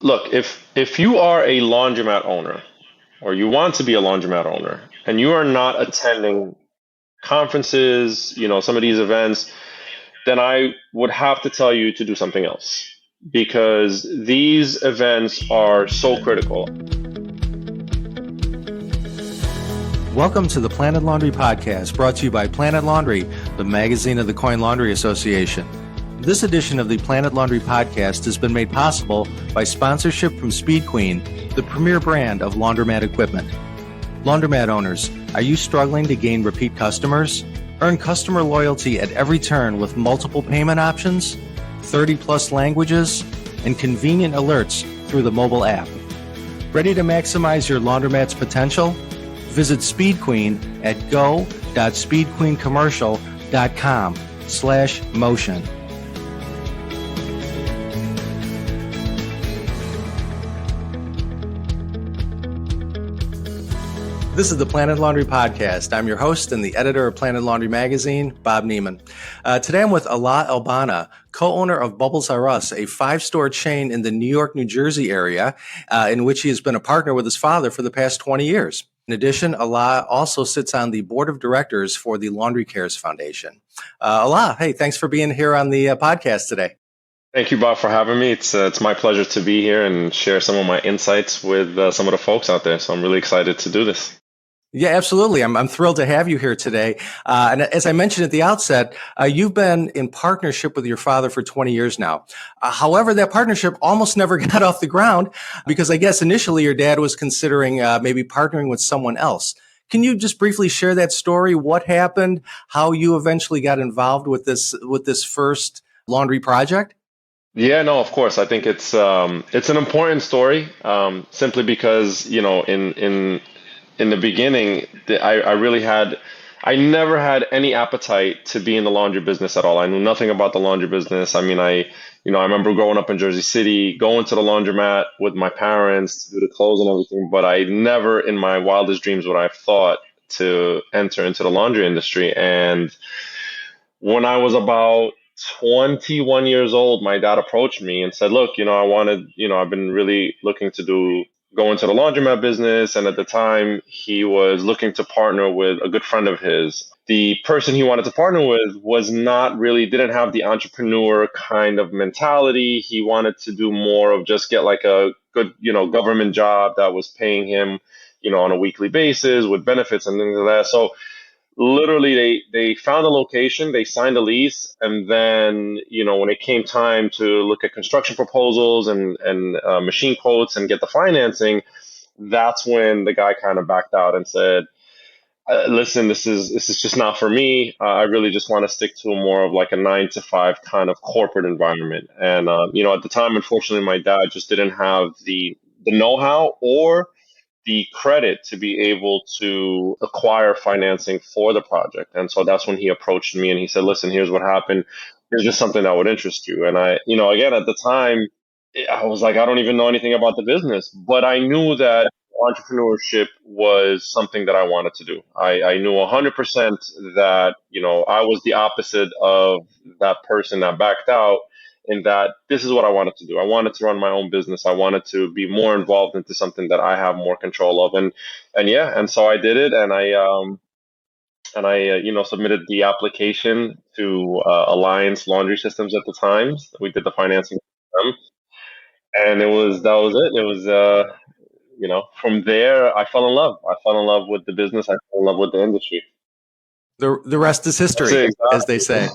Look, if you are a laundromat owner or you want to be a laundromat owner and you are not attending conferences, some of these events, then I would have to tell you to do something else because these events are so critical. Welcome to the Planet Laundry Podcast, brought to you by Planet Laundry, the magazine of the Coin Laundry Association. This edition of the Planet Laundry Podcast has been made possible by sponsorship from Speed Queen, the premier brand of laundromat equipment. Laundromat owners, are you struggling to gain repeat customers? Earn customer loyalty at every turn with multiple payment options, 30-plus languages, and convenient alerts through the mobile app. Ready to maximize your laundromat's potential? Visit Speed Queen at go.speedqueencommercial.com/motion. This is the Planet Laundry Podcast. I'm your host and the editor of Planet Laundry Magazine, Bob Nieman. Today I'm with Alaa Elbanna, co-owner of Bubbles R Us, a 5-store chain in the New York, New Jersey area, in which he has been a partner with his father for the past 20 years. In addition, Alaa also sits on the board of directors for the LaundryCares Foundation. Alaa, hey, thanks for being here on the podcast today. Thank you, Bob, for having me. It's my pleasure to be here and share some of my insights with some of the folks out there. So I'm really excited to do this. Yeah, absolutely. I'm thrilled to have you here today. And as I mentioned at the outset, you've been in partnership with your father for 20 years now. However, that partnership almost never got off the ground because I guess initially your dad was considering maybe partnering with someone else. Can you just briefly share that story? What happened? How you eventually got involved with this first laundry project? Yeah, no, of course. I think it's an important story simply because, in the beginning, I never had any appetite to be in the laundry business at all. I knew nothing about the laundry business. I mean, I remember growing up in Jersey City, going to the laundromat with my parents to do the clothes and everything, but I never in my wildest dreams would I have thought to enter into the laundry industry. And when I was about 21 years old, my dad approached me and said, look, I've been really looking to go into the laundromat business. And at the time, he was looking to partner with a good friend of his. The person he wanted to partner with didn't have the entrepreneur kind of mentality. He wanted to do more of just get like a good, government job that was paying him, on a weekly basis with benefits and things like that. So literally they found a location, they signed a lease, and then when it came time to look at construction proposals and machine quotes and get the financing, that's when the guy kind of backed out and said, listen, this is just not for me. I really just want to stick to more of like a 9-to-5 kind of corporate environment. And at the time, unfortunately, my dad just didn't have the know-how or the credit to be able to acquire financing for the project. And so that's when he approached me and he said, listen, here's what happened. Is this something that would interest you? And I, again, at the time, I was like, I don't even know anything about the business, but I knew that entrepreneurship was something that I wanted to do. I knew 100% that, I was the opposite of that person that backed out, in that this is what I wanted to do. I wanted to run my own business. I wanted to be more involved into something that I have more control of. And so I did it. And I submitted the application to Alliance Laundry Systems at the time. We did the financing for them. And that was it. It was, from there, I fell in love. I fell in love with the business. I fell in love with the industry. The rest is history, exactly, as they say.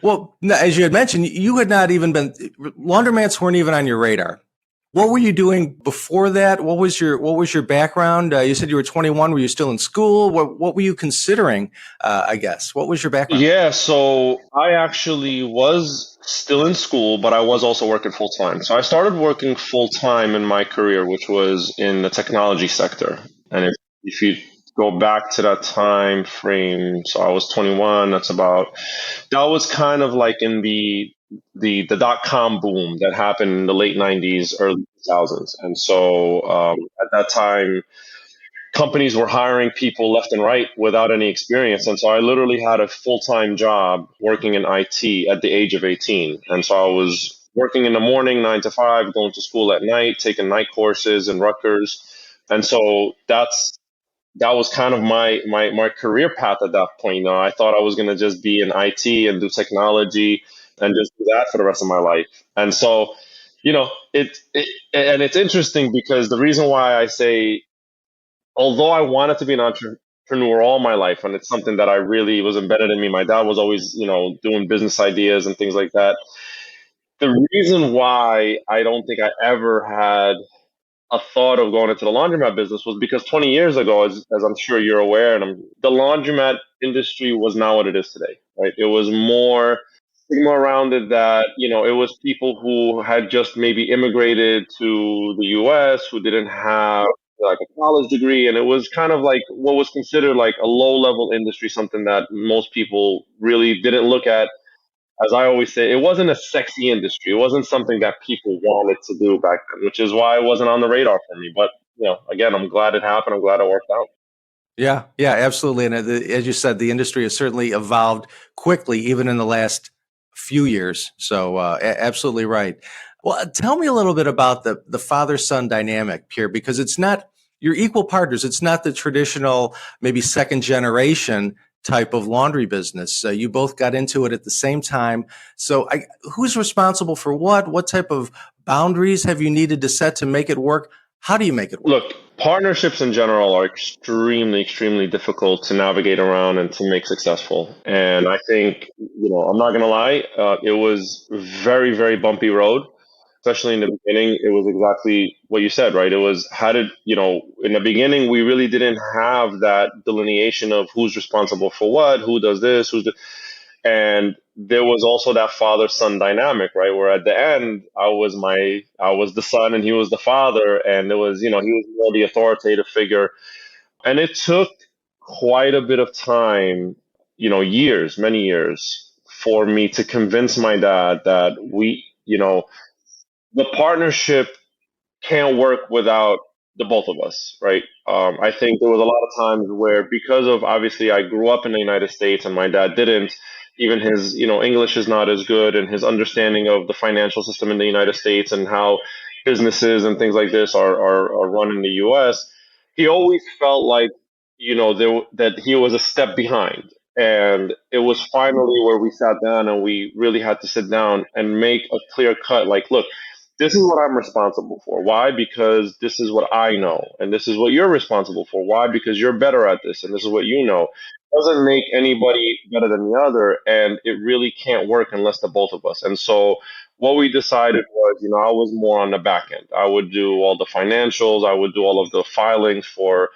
Well, as you had mentioned, you had not even laundromats weren't even on your radar. What were you doing before that? What was your background? You said you were 21. Were you still in school? What were you considering, I guess? What was your background? Yeah, so I actually was still in school, but I was also working full time. So I started working full time in my career, which was in the technology sector. And if you go back to that time frame, so I was 21, that was kind of like in the dot-com boom that happened in the late 90s, early 2000s. And so at that time, companies were hiring people left and right without any experience. And so I literally had a full-time job working in IT at the age of 18. And so I was working in the morning, 9 to 5, going to school at night, taking night courses in Rutgers. And so that was kind of my career path at that point. I thought I was going to just be in IT and do technology and just do that for the rest of my life. And so, and it's interesting because the reason why I say, although I wanted to be an entrepreneur all my life, and it's something that I really was embedded in me. My dad was always, doing business ideas and things like that. The reason why I don't think I ever had a thought of going into the laundromat business was because 20 years ago, as I'm sure you're aware, the laundromat industry was not what it is today, right? It was more stigma around it that, it was people who had just maybe immigrated to the US who didn't have like a college degree. And it was kind of like what was considered like a low level industry, something that most people really didn't look at. As I always say, it wasn't a sexy industry. It wasn't something that people wanted to do back then, which is why it wasn't on the radar for me. But, again, I'm glad it happened. I'm glad it worked out. Yeah, absolutely. And as you said, the industry has certainly evolved quickly, even in the last few years. So absolutely right. Well, tell me a little bit about the father-son dynamic here, because it's not, you're equal partners. It's not the traditional, maybe second generation type of laundry business. You both got into it at the same time. So who's responsible for what? What type of boundaries have you needed to set to make it work? How do you make it work? Look, partnerships in general are extremely, extremely difficult to navigate around and to make successful. And I think, I'm not going to lie, it was very, very bumpy road. Especially in the beginning, it was exactly what you said, right? It was in the beginning, we really didn't have that delineation of who's responsible for what, who does this, and there was also that father-son dynamic, right? Where at the end, I was the son and he was the father, and there was, he was more the authoritative figure. And it took quite a bit of time, years, many years, for me to convince my dad that the partnership can't work without the both of us, right? I think there was a lot of times where, because of obviously I grew up in the United States and my dad didn't, even his, English is not as good, and his understanding of the financial system in the United States and how businesses and things like this are run in the US, he always felt like, that he was a step behind. And it was finally where we sat down and we really had to sit down and make a clear cut, like, look, this is what I'm responsible for. Why? Because this is what I know. And this is what you're responsible for. Why? Because you're better at this. And this is what you know. It doesn't make anybody better than the other. And it really can't work unless the both of us. And so what we decided was, I was more on the back end. I would do all the financials. I would do all of the filings for,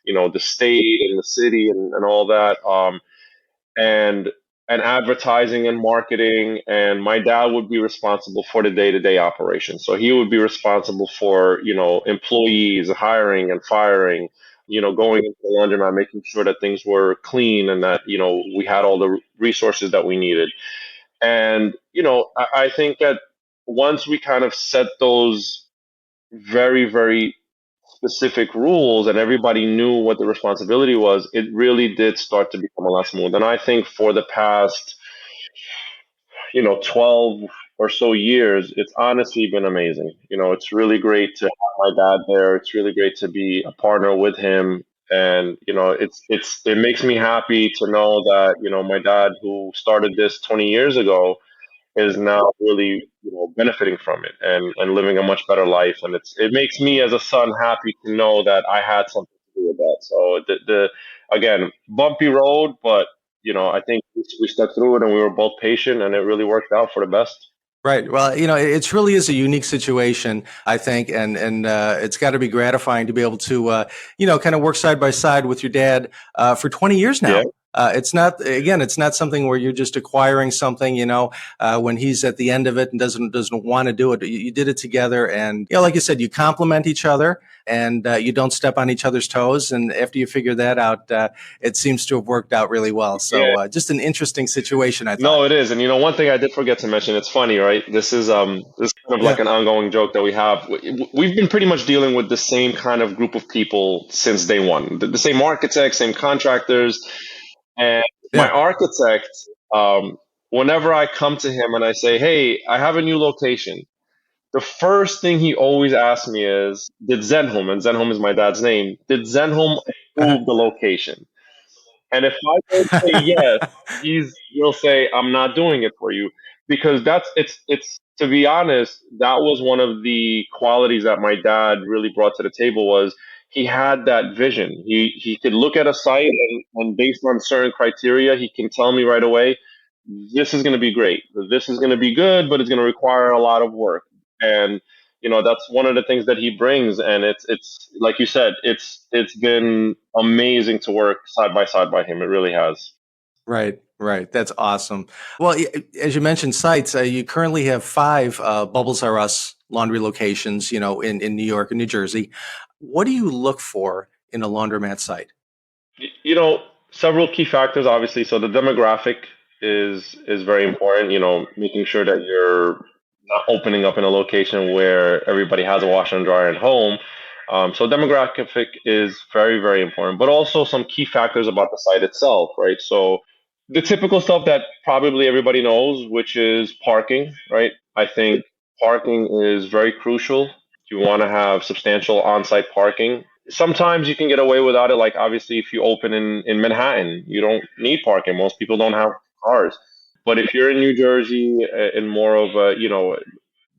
the state and the city and all that. And advertising and marketing, and my dad would be responsible for the day-to-day operation. So he would be responsible for, employees, hiring and firing, going into the laundromat, making sure that things were clean and that, we had all the resources that we needed. And, I think that once we kind of set those very, very specific rules and everybody knew what the responsibility was, it really did start to become a lot smoother. And I think for the past, 12 or so years, it's honestly been amazing. It's really great to have my dad there. It's really great to be a partner with him. And, it makes me happy to know that, my dad, who started this 20 years ago, is now really, benefiting from it and living a much better life. And it makes me as a son happy to know that I had something to do with that. So again, bumpy road, but I think we stuck through it and we were both patient, and it really worked out for the best. Right. Well, it really is a unique situation, I think, and it's got to be gratifying to be able to, kind of work side by side with your dad for 20 years now. Yeah. It's not something where you're just acquiring something, when he's at the end of it and doesn't want to do it. You did it together, and like you said, you complement each other, and you don't step on each other's toes. And after you figure that out, it seems to have worked out really well. So just an interesting situation, I thought. No, it is. And one thing I did forget to mention, it's funny, right? This is kind of like an ongoing joke that we have. We've been pretty much dealing with the same kind of group of people since day one. The same architects, same contractors. And my architect, whenever I come to him and I say, "Hey, I have a new location," the first thing he always asks me is, "Did Zenhome," and Zenhome is my dad's name, "did Zenhome approve the location?" And if I don't say yes, he'll say, "I'm not doing it for you," because it's to be honest, that was one of the qualities that my dad really brought to the table was he had that vision. He could look at a site and based on certain criteria, he can tell me right away, this is going to be great. This is going to be good, but it's going to require a lot of work. And that's one of the things that he brings, and it's like you said, it's been amazing to work side by side by him. It really has. Right, right. That's awesome. Well, as you mentioned sites, you currently have 5 Bubbles R Us laundry locations, in New York and New Jersey. What do you look for in a laundromat site? Several key factors, obviously. So the demographic is very important. Making sure that you're not opening up in a location where everybody has a washer and dryer at home. So demographic is very, very important, but also some key factors about the site itself, right? So the typical stuff that probably everybody knows, which is parking, right? I think parking is very crucial. You want to have substantial on-site parking. Sometimes you can get away without it. Like obviously, if you open in Manhattan, you don't need parking. Most people don't have cars. But if you're in New Jersey, in more of a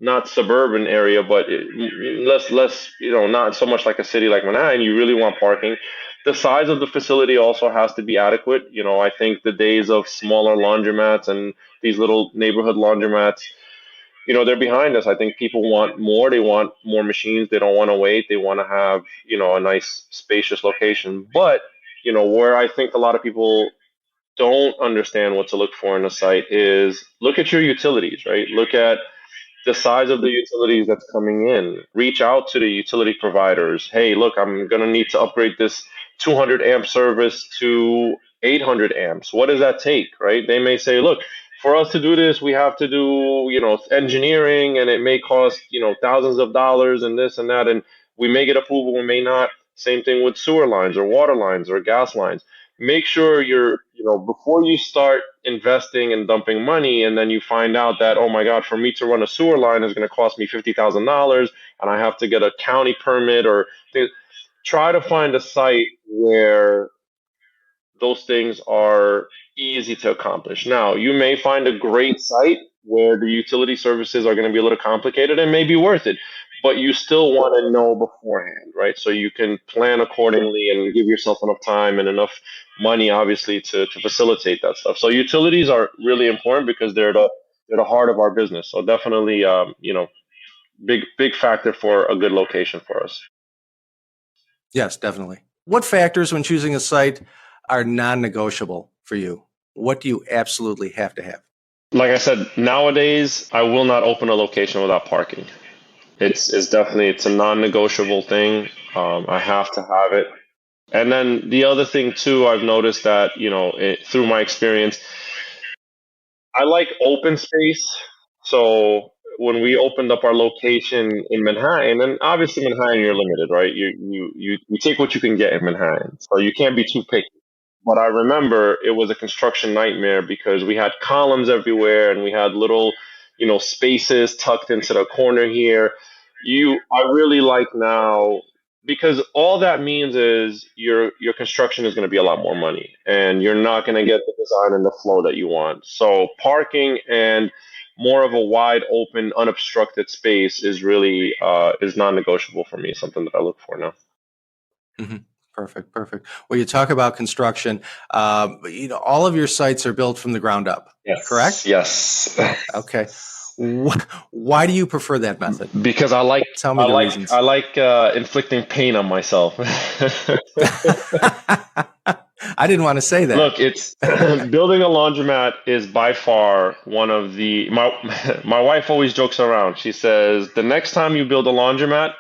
not suburban area, but less not so much like a city like Manhattan, you really want parking. The size of the facility also has to be adequate. I think the days of smaller laundromats and these little neighborhood laundromats, they're behind us. I think people want more. They want more machines. They don't want to wait. They want to have, a nice spacious location. But, where I think a lot of people don't understand what to look for in a site is look at your utilities, right? Look at the size of the utilities that's coming in. Reach out to the utility providers. Hey, look, I'm going to need to upgrade this 200 amp service to 800 amps. What does that take, right? They may say, look, for us to do this, we have to do, engineering, and it may cost, thousands of dollars and this and that. And we may get approval, we may not. Same thing with sewer lines or water lines or gas lines. Make sure before you start investing and dumping money, and then you find out that, oh my God, for me to run a sewer line is going to cost me $50,000 and I have to get a county permit or try to find a site where those things are easy to accomplish. Now, you may find a great site where the utility services are going to be a little complicated and may be worth it, but you still want to know beforehand, right? So you can plan accordingly and give yourself enough time and enough money, obviously, to facilitate that stuff. So utilities are really important because they're the heart of our business. So definitely, big factor for a good location for us. Yes, definitely. What factors when choosing a site are non-negotiable for you? What do you absolutely have to have? Like I said, nowadays I will not open a location without parking. It's a non-negotiable thing. I have to have it. And then the other thing too, I've noticed that through my experience, I like open space. So when we opened up our location in Manhattan, and obviously Manhattan, you're limited, right? You take what you can get in Manhattan, so you can't be too picky. But I remember it was a construction nightmare because we had columns everywhere and we had little, spaces tucked into the corner here. I really like now because all that means is your construction is going to be a lot more money and you're not going to get the design and the flow that you want. So parking and more of a wide open, unobstructed space is really is non-negotiable for me. Something that I look for now. Mm-hmm. Perfect, perfect. Well, you talk about construction. All of your sites are built from the ground up. Yes. Correct? Yes. Okay. Why do you prefer that method? Because I like Tell me the reasons. I like inflicting pain on myself. I didn't want to say that. Look, it's building a laundromat is by far one of my wife always jokes around. She says, the next time you build a laundromat,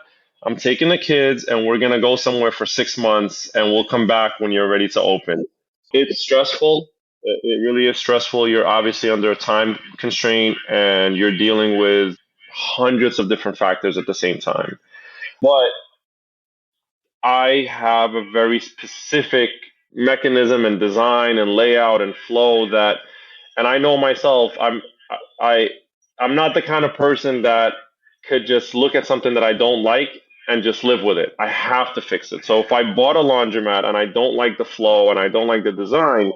I'm taking the kids and we're going to go somewhere for 6 months and we'll come back when you're ready to open. It's stressful. It really is stressful. You're obviously under a time constraint and you're dealing with hundreds of different factors at the same time. But I have a very specific mechanism and design and layout and flow that And I know myself, I I'm not the kind of person that could just look at something that I don't like and just live with it. I have to fix it. So if I bought a laundromat and I don't like the flow and I don't like the design,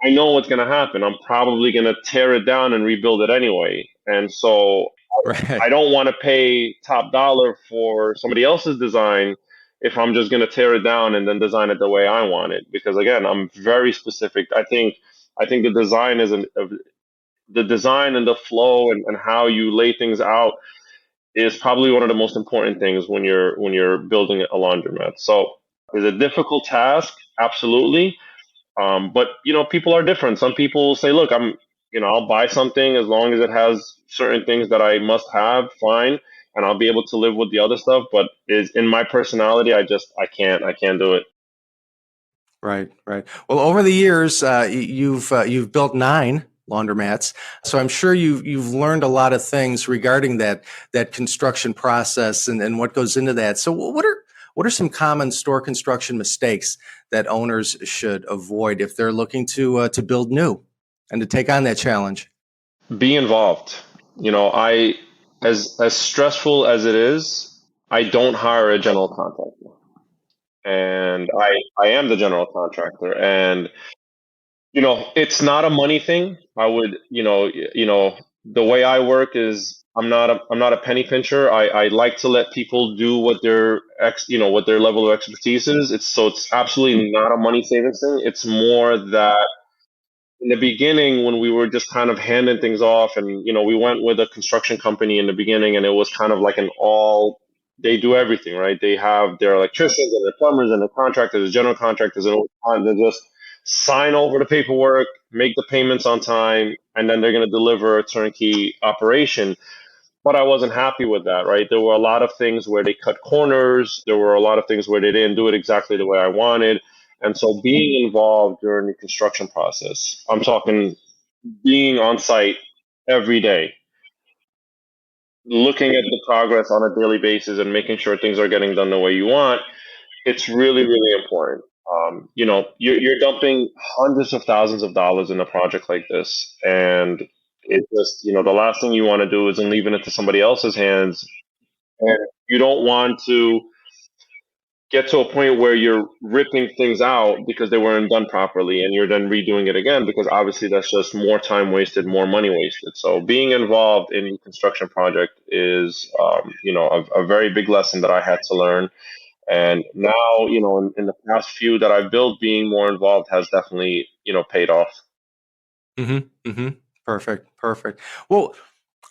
I know what's going to happen. I'm probably going to tear it down and rebuild it anyway. And so Right. I don't want to pay top dollar for somebody else's design if I'm just going to tear it down and then design it the way I want it. Because again, I'm very specific. I think the design the design and the flow and how you lay things out is probably one of the most important things when you're building a laundromat. So it's a difficult task, absolutely. But people are different. Some people say, "Look, I'll buy something as long as it has certain things that I must have, fine, and I'll be able to live with the other stuff." But is in my personality, I can't do it. Right, right. Well, over the years, you've built 9 laundromats, so I'm sure you've learned a lot of things regarding that construction process and what goes into that. So, what are some common store construction mistakes that owners should avoid if they're looking to build new and to take on that challenge? Be involved. I as stressful as it is, I don't hire a general contractor, and I am the general contractor, and it's not a money thing. I would, the way I work is I'm not a penny pincher. I like to let people do what their level of expertise is. It's absolutely not a money savings thing. It's more that in the beginning when we were just kind of handing things off, and we went with a construction company in the beginning, and it was kind of like an all they do everything, right? They have their electricians and their plumbers and the contractors, the general contractors, and they just sign over the paperwork, make the payments on time, and then they're going to deliver a turnkey operation. But I wasn't happy with that, right? There were a lot of things where they cut corners. There were a lot of things where they didn't do it exactly the way I wanted. And so being involved during the construction process, I'm talking being on site every day, looking at the progress on a daily basis and making sure things are getting done the way you want, it's really, really important. You're dumping hundreds of thousands of dollars in a project like this, and it just, the last thing you want to do is in leaving it to somebody else's hands, and you don't want to get to a point where you're ripping things out because they weren't done properly, and you're then redoing it again because obviously that's just more time wasted, more money wasted. So being involved in a construction project is, a very big lesson that I had to learn. And now, in the past few that I've built, being more involved has definitely, paid off. Mm-hmm. Mm-hmm. Perfect. Perfect. Well,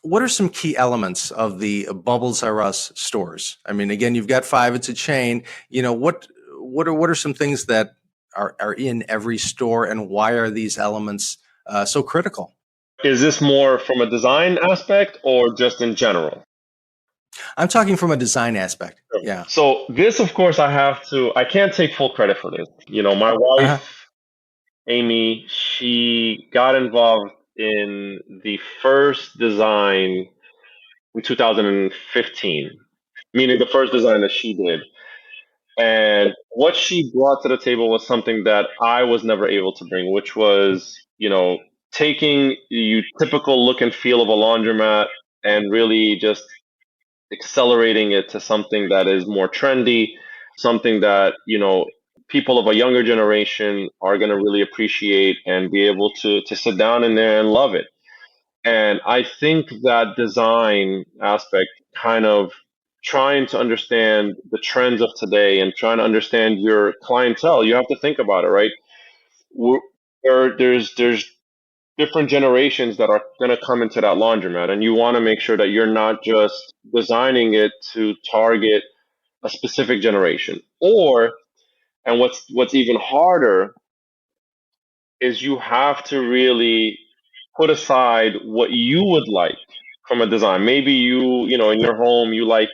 what are some key elements of the Bubbles R Us stores? I mean, again, you've got 5; it's a chain. What are some things that are in every store, and why are these elements so critical? Is this more from a design aspect or just in general? I'm talking from a design aspect. Yeah. So this, of course, I can't take full credit for this. My Uh-huh. wife, Amy, she got involved in the first design in 2015, meaning the first design that she did. And what she brought to the table was something that I was never able to bring, which was, taking the typical look and feel of a laundromat and really just accelerating it to something that is more trendy, something that, people of a younger generation are going to really appreciate and be able to sit down in there and love it. And I think that design aspect, kind of trying to understand the trends of today and trying to understand your clientele, you have to think about it, right? We're, there's different generations that are going to come into that laundromat, and you want to make sure that you're not just designing it to target a specific generation. And what's even harder is you have to really put aside what you would like from a design. Maybe in your home, you like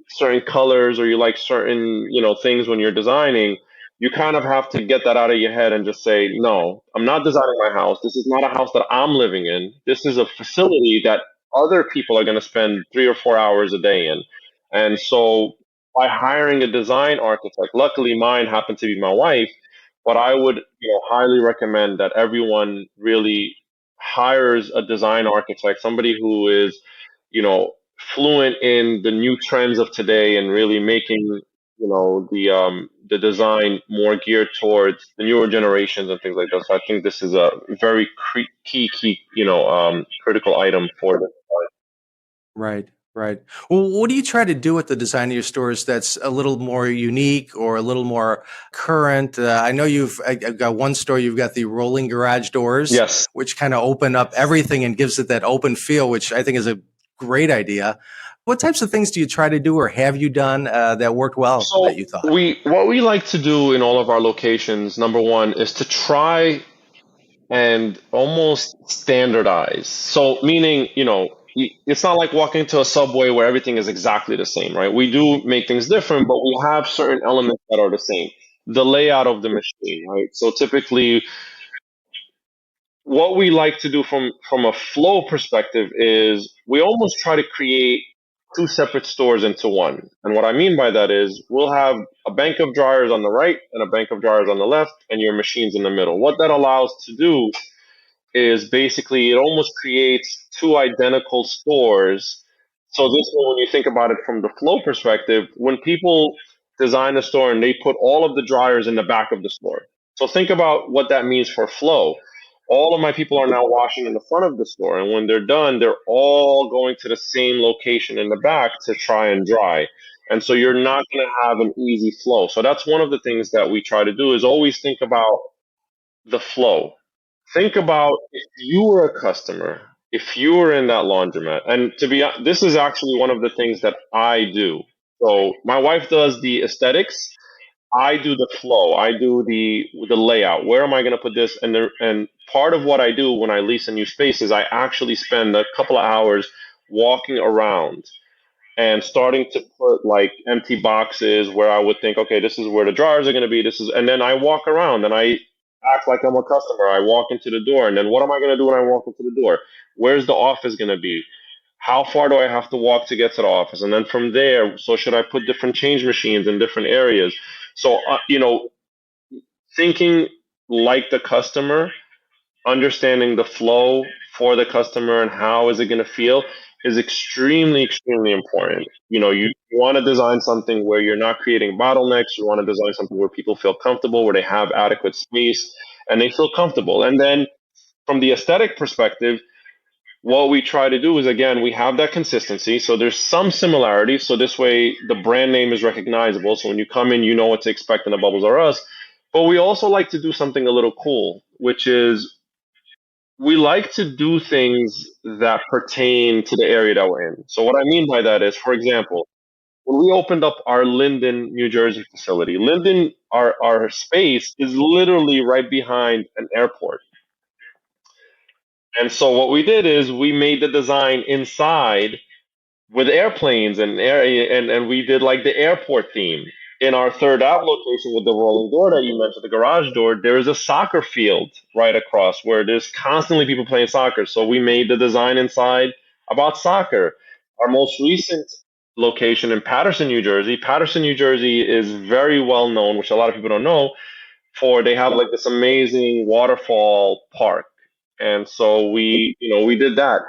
certain colors or you like certain, things when you're designing. You kind of have to get that out of your head and just say, no, I'm not designing my house. This is not a house that I'm living in. This is a facility that other people are going to spend 3 or 4 hours a day in. And so by hiring a design architect, luckily mine happened to be my wife, but I would, highly recommend that everyone really hires a design architect, somebody who is, fluent in the new trends of today and really making, the design more geared towards the newer generations and things like that. So I think this is a very key, critical item for the Right, right. Well, what do you try to do with the design of your stores that's a little more unique or a little more current? I know I've got one store, you've got the rolling garage doors, Yes. which kind of open up everything and gives it that open feel, which I think is a great idea. What types of things do you try to do or have you done that worked well So that you thought? what we like to do in all of our locations, number one, is to try and almost standardize. So meaning, it's not like walking to a Subway where everything is exactly the same, right? We do make things different, but we have certain elements that are the same. The layout of the machine, right? So typically, what we like to do from a flow perspective is we almost try to create two separate stores into one. And what I mean by that is we'll have a bank of dryers on the right and a bank of dryers on the left and your machines in the middle. What that allows to do is basically it almost creates two identical stores. So this way, when you think about it from the flow perspective, when people design a store and they put all of the dryers in the back of the store. So think about what that means for flow. All of my people are now washing in the front of the store, and when they're done, they're all going to the same location in the back to try and dry. And so you're not going to have an easy flow. So that's one of the things that we try to do is always think about the flow. Think about if you were a customer, if you were in that laundromat, and this is actually one of the things that I do. So my wife does the aesthetics. I do the flow. I do the layout. Where am I going to put this? And part of what I do when I lease a new space is I actually spend a couple of hours walking around and starting to put like empty boxes where I would think, okay, this is where the drawers are going to be. And then I walk around and I act like I'm a customer. I walk into the door, and then what am I going to do when I walk into the door? Where's the office going to be? How far do I have to walk to get to the office? And then from there, so should I put different change machines in different areas? So, thinking like the customer, understanding the flow for the customer and how is it going to feel is extremely, extremely important. You want to design something where you're not creating bottlenecks. You want to design something where people feel comfortable, where they have adequate space and they feel comfortable. And then from the aesthetic perspective, what we try to do is, again, we have that consistency. So there's some similarities. So this way the brand name is recognizable. So when you come in, you know what to expect in the Bubbles Are Us. But we also like to do something a little cool, which is we like to do things that pertain to the area that we're in. So what I mean by that is, for example, when we opened up our Linden, New Jersey facility, Linden, our space is literally right behind an airport. And so what we did is we made the design inside with airplanes and we did like the airport theme. In our third out location with the rolling door that you mentioned, the garage door, there is a soccer field right across where there's constantly people playing soccer. So we made the design inside about soccer. Our most recent location in Paterson, New Jersey. Paterson, New Jersey is very well known, which a lot of people don't know, for they have like this amazing waterfall park. And so we did that.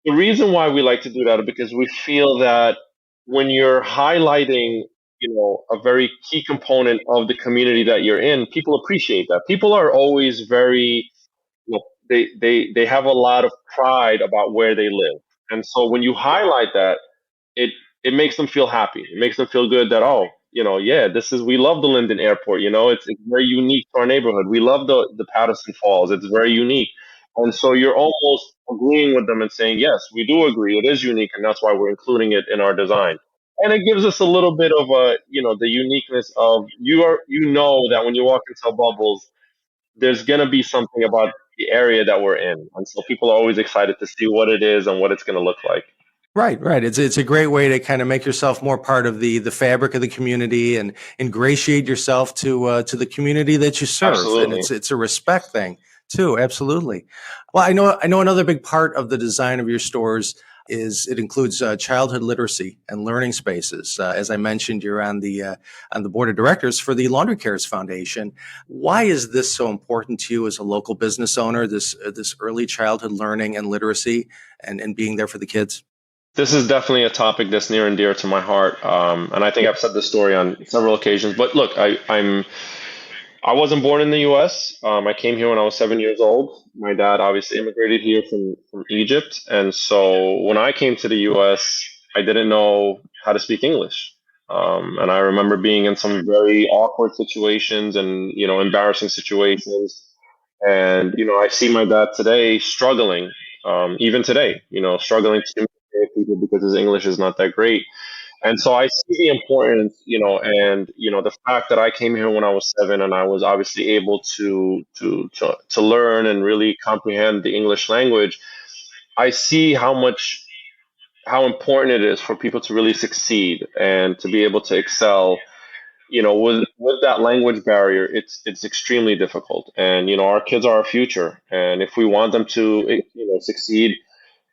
The reason why we like to do that is because we feel that when you're highlighting, a very key component of the community that you're in, people appreciate that. People are always very, they have a lot of pride about where they live. And so when you highlight that, it it makes them feel happy. It makes them feel good that, oh, yeah, we love the Linden Airport. It's very unique to our neighborhood. We love the Patterson Falls. It's very unique. And so you're almost agreeing with them and saying, yes, we do agree. It is unique, and that's why we're including it in our design. And it gives us a little bit of the uniqueness of that when you walk into Bubbles, there's going to be something about the area that we're in. And so people are always excited to see what it is and what it's going to look like. Right, right. It's a great way to kind of make yourself more part of the fabric of the community and ingratiate yourself to the community that you serve. Absolutely. And it's a respect thing too. Absolutely. Well, I know another big part of the design of your stores is it includes childhood literacy and learning spaces. As I mentioned, you're on the board of directors for the LaundryCares Foundation. Why is this so important to you as a local business owner? This early childhood learning and literacy and being there for the kids. This is definitely a topic that's near and dear to my heart, and I think I've said this story on several occasions. But look, I wasn't born in the U.S. I came here when I was 7 years old. My dad obviously immigrated here from Egypt, and so when I came to the U.S., I didn't know how to speak English. And I remember being in some very awkward situations and embarrassing situations. And I see my dad today struggling, even today, struggling to communicate with people because his English is not that great. And so I see the importance, and the fact that I came here when I was 7 and I was obviously able to learn and really comprehend the English language. I see how important it is for people to really succeed and to be able to excel. With that language barrier, it's extremely difficult. And our kids are our future, and if we want them to succeed,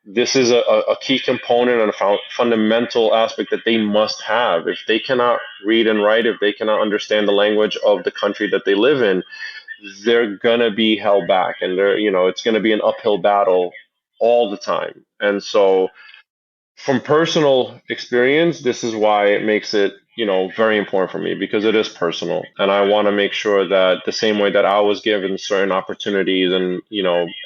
this is a key component and a fundamental aspect that they must have. If they cannot read and write, if they cannot understand the language of the country that they live in, they're gonna be held back, and it's gonna be an uphill battle all the time. And so, from personal experience, this is why it makes it, very important for me, because it is personal. And I want to make sure that the same way that I was given certain opportunities and,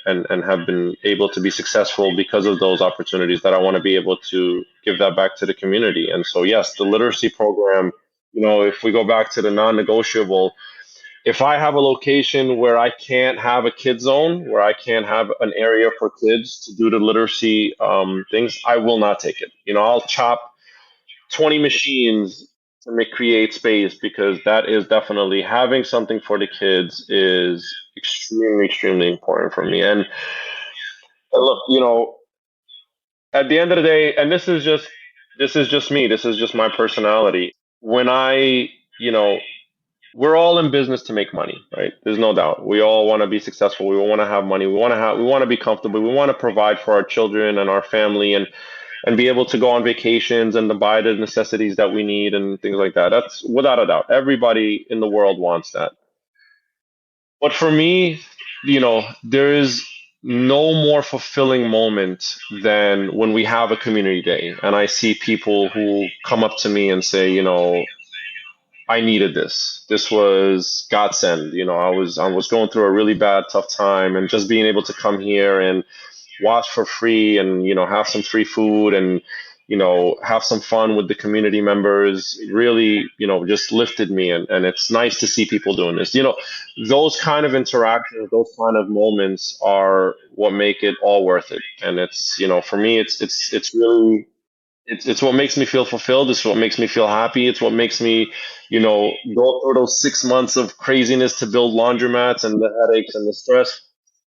and have been able to be successful because of those opportunities, that I want to be able to give that back to the community. And so, yes, the literacy program, if we go back to the non-negotiable, if I have a location where I can't have a kid zone, where I can't have an area for kids to do the literacy things, I will not take it. I'll chop 20 machines to create space, because that is definitely, having something for the kids is extremely, extremely important for me. And look, at the end of the day, and this is just me, this is just my personality. When we're all in business to make money, right? There's no doubt. We all want to be successful. We want to have money. We want to be comfortable. We want to provide for our children and our family, and be able to go on vacations and to buy the necessities that we need and things like that. That's without a doubt. Everybody in the world wants that. But for me, there is no more fulfilling moment than when we have a community day and I see people who come up to me and say, I needed this. This was godsend. I was going through a really bad, tough time, and just being able to come here and watch for free, and have some free food, and have some fun with the community members, really just lifted me. And it's nice to see people doing this. Those kind of interactions, those kind of moments are what make it all worth it. And it's for me, it's really. It's what makes me feel fulfilled. It's what makes me feel happy. It's what makes me, go through those 6 months of craziness to build laundromats and the headaches and the stress.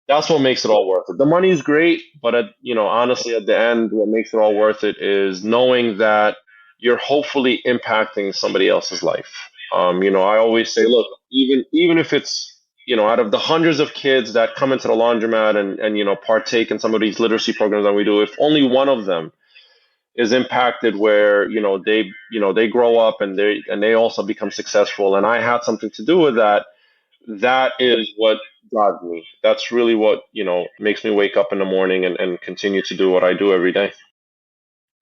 That's what makes it all worth it. The money is great, but honestly, at the end, what makes it all worth it is knowing that you're hopefully impacting somebody else's life. I always say, look, even if it's out of the hundreds of kids that come into the laundromat and partake in some of these literacy programs that we do, if only one of them is impacted, where they grow up and they also become successful, and I had something to do with that. That is what drives me. That's really what makes me wake up in the morning and continue to do what I do every day.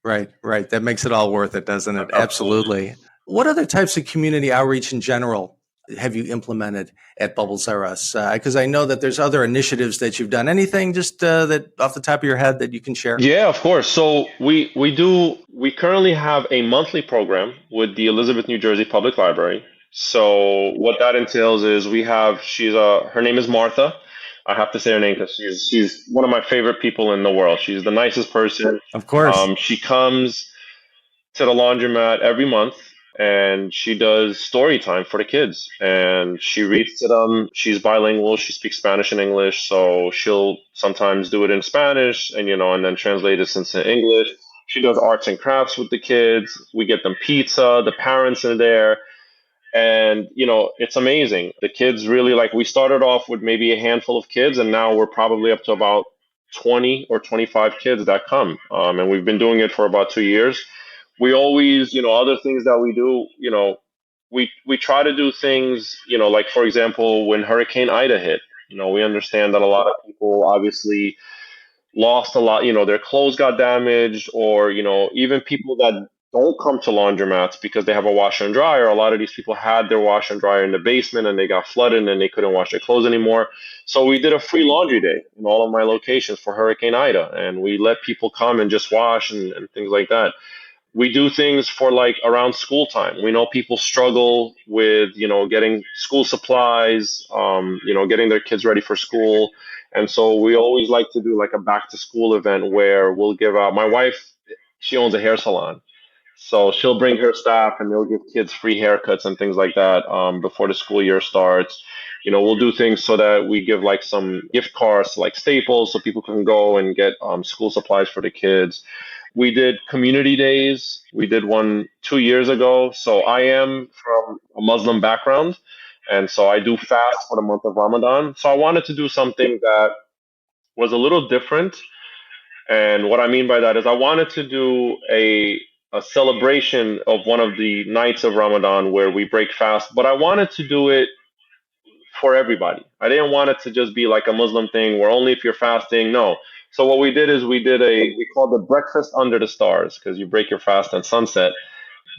Right. That makes it all worth it, doesn't it? Absolutely. What other types of community outreach in general have you implemented at Bubbles R Us? Because I know that there's other initiatives that you've done. Anything just that off the top of your head that you can share? Yeah, of course. So we currently have a monthly program with the Elizabeth, New Jersey Public Library. So what that entails is her name is Martha. I have to say her name because she's one of my favorite people in the world. She's the nicest person. Of course. She comes to the laundromat every month, and she does story time for the kids, and she reads to them. She's bilingual. She speaks Spanish and English, so she'll sometimes do it in Spanish and then translate it into English. She does arts and crafts with the kids. We get them pizza. The parents are there. And, it's amazing. The kids really, we started off with maybe a handful of kids, and now we're probably up to about 20 or 25 kids that come. And we've been doing it for about 2 years. We always, other things that we do, we try to do things, like for example, when Hurricane Ida hit, we understand that a lot of people obviously lost a lot, their clothes got damaged, or, even people that don't come to laundromats because they have a washer and dryer. A lot of these people had their washer and dryer in the basement and they got flooded and they couldn't wash their clothes anymore. So we did a free laundry day in all of my locations for Hurricane Ida, and we let people come and just wash and things like that. We do things for like around school time. We know people struggle with, getting school supplies, getting their kids ready for school. And so we always like to do like a back to school event where we'll give out, my wife, she owns a hair salon. So she'll bring her staff and they'll give kids free haircuts and things like that before the school year starts. We'll do things so that we give like some gift cards to like Staples so people can go and get school supplies for the kids. We did community days. We did one 2 years ago. So I am from a Muslim background, and so I do fast for the month of Ramadan. So I wanted to do something that was a little different. And what I mean by that is I wanted to do a celebration of one of the nights of Ramadan where we break fast, but I wanted to do it for everybody. I didn't want it to just be like a Muslim thing where only if you're fasting. No. So what we did is we called it breakfast under the stars because you break your fast at sunset.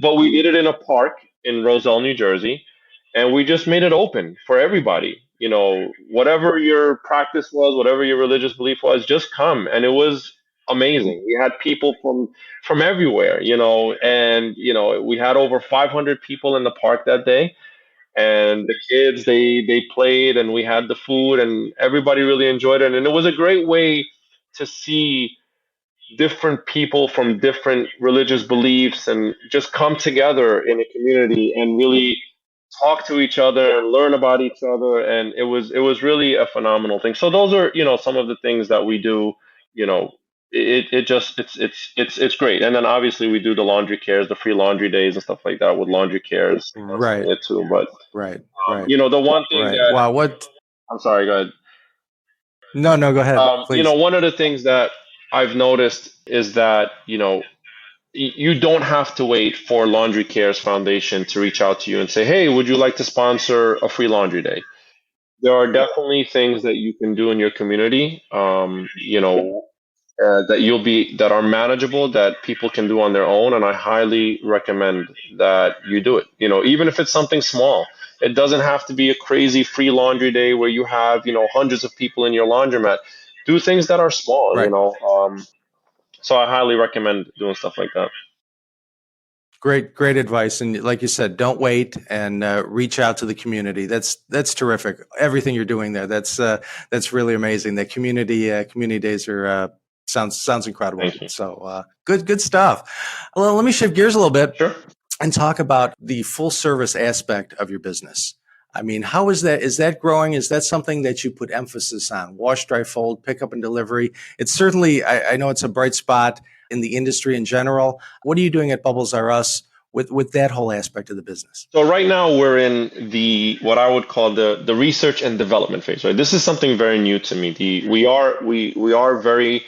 But we did it in a park in Roselle, New Jersey, and we just made it open for everybody. Whatever your practice was, whatever your religious belief was, just come. And it was amazing. We had people from everywhere, and we had over 500 people in the park that day, and the kids they played and we had the food and everybody really enjoyed it, and it was a great way to see different people from different religious beliefs and just come together in a community and really talk to each other and learn about each other, and it was really a phenomenal thing. So those are some of the things that we do. you know it just it's great. And then obviously we do the laundry cares, the free laundry days and stuff like that with laundry cares, Right, it too. But right, right, the one thing right. that Wow, what? I'm sorry, go ahead. No, no, go ahead, please. One of the things that I've noticed is that you don't have to wait for LaundryCares Foundation to reach out to you and say, hey, would you like to sponsor a free laundry day? There are definitely things that you can do in your community, that are manageable, that people can do on their own, and I highly recommend that you do it. Even if it's something small, it doesn't have to be a crazy free laundry day where you have hundreds of people in your laundromat. Do things that are small. Right. So I highly recommend doing stuff like that. Great advice. And like you said, don't wait and reach out to the community. That's terrific. Everything you're doing there, that's really amazing. The community days are sounds incredible. Thank you. So good stuff. Well, let me shift gears a little bit. Sure. And talk about the full service aspect of your business. I mean, how is that? Is that growing? Is that something that you put emphasis on? Wash, dry, fold, pickup, and delivery. It's certainly, I know it's a bright spot in the industry in general. What are you doing at Bubbles R Us with that whole aspect of the business? So right now we're in what I would call the research and development phase. Right, this is something very new to me. We are very